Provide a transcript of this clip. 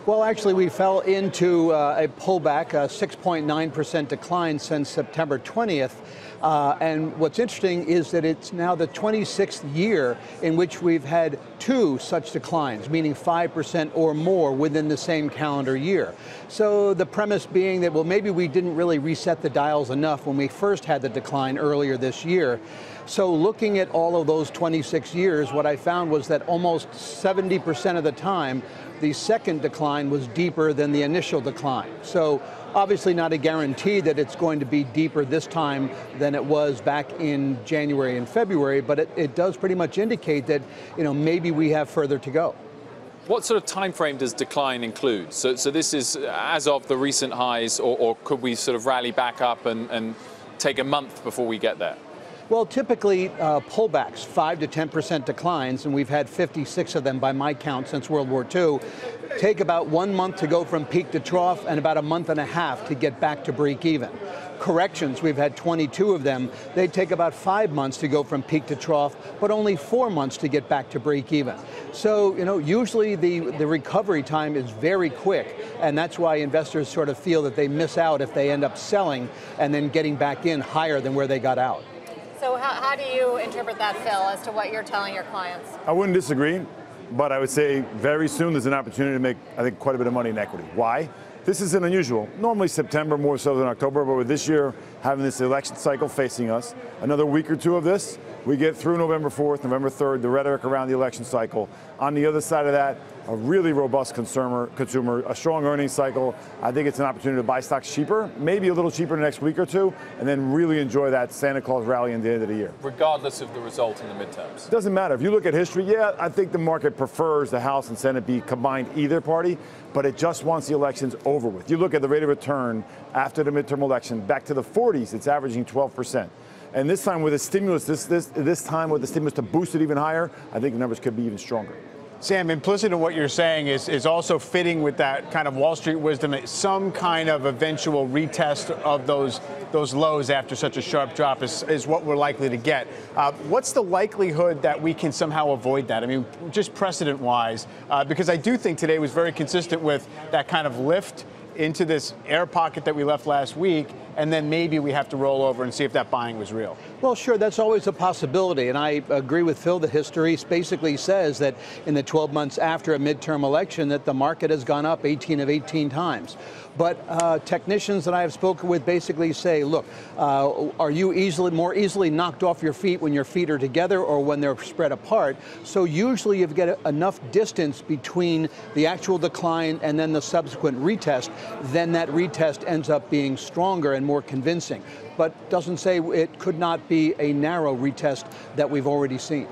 Well, actually, we fell into a pullback, a 6.9% decline since September 20th. And what's interesting is that it's now the 26th year in which we've had two such declines, meaning 5% or more within the same calendar year. So the premise being that, well, maybe we didn't really reset the dials enough when we first had the decline earlier this year. So looking at all of those 26 years, what I found was that almost 70% of the time, the second decline was deeper than the initial decline. So obviously not a guarantee that it's going to be deeper this time than it was back in January and February, but it does pretty much indicate that, maybe we have further to go. What sort of time frame does decline include? So this is as of the recent highs, or could we sort of rally back up and take a month before we get there? Well, typically pullbacks, 5 to 10% declines, and we've had 56 of them by my count since World War II, take about 1 month to go from peak to trough and about a month and a half to get back to break even. Corrections, we've had 22 of them. They take about 5 months to go from peak to trough, but only 4 months to get back to break even. So, usually the recovery time is very quick, and that's why investors sort of feel that they miss out if they end up selling and then getting back in higher than where they got out. So how do you interpret that, Phil, as to what you're telling your clients? I wouldn't disagree, but I would say very soon there's an opportunity to make, I think, quite a bit of money in equity. Why? This isn't unusual. Normally September more so than October, but with this year having this election cycle facing us, another week or two of this, we get through November 4th, November 3rd, the rhetoric around the election cycle. On the other side of that, a really robust consumer, a strong earnings cycle. I think it's an opportunity to buy stocks cheaper, maybe a little cheaper in the next week or two, and then really enjoy that Santa Claus rally at the end of the year. Regardless of the result in the midterms? It doesn't matter. If you look at history, yeah, I think the market prefers the House and Senate be combined either party, but it just wants the elections over with. You look at the rate of return after the midterm election, back to the 40s, it's averaging 12%. And this time with the stimulus, this time with the stimulus to boost it even higher, I think the numbers could be even stronger. Sam, implicit in what you're saying is also fitting with that kind of Wall Street wisdom, some kind of eventual retest of those lows after such a sharp drop is what we're likely to get. What's the likelihood that we can somehow avoid that? I mean, just precedent-wise, because I do think today was very consistent with that kind of lift into this air pocket that we left last week, and then maybe we have to roll over and see if that buying was real. Well, sure, that's always a possibility, and I agree with Phil that history basically says that in the 12 months after a midterm election that the market has gone up 18 of 18 times. But technicians that I have spoken with basically say, look, are you more easily knocked off your feet when your feet are together or when they're spread apart? So usually you get enough distance between the actual decline and then the subsequent retest, then that retest ends up being stronger and more convincing. But doesn't say it could not be a narrow retest that we've already seen.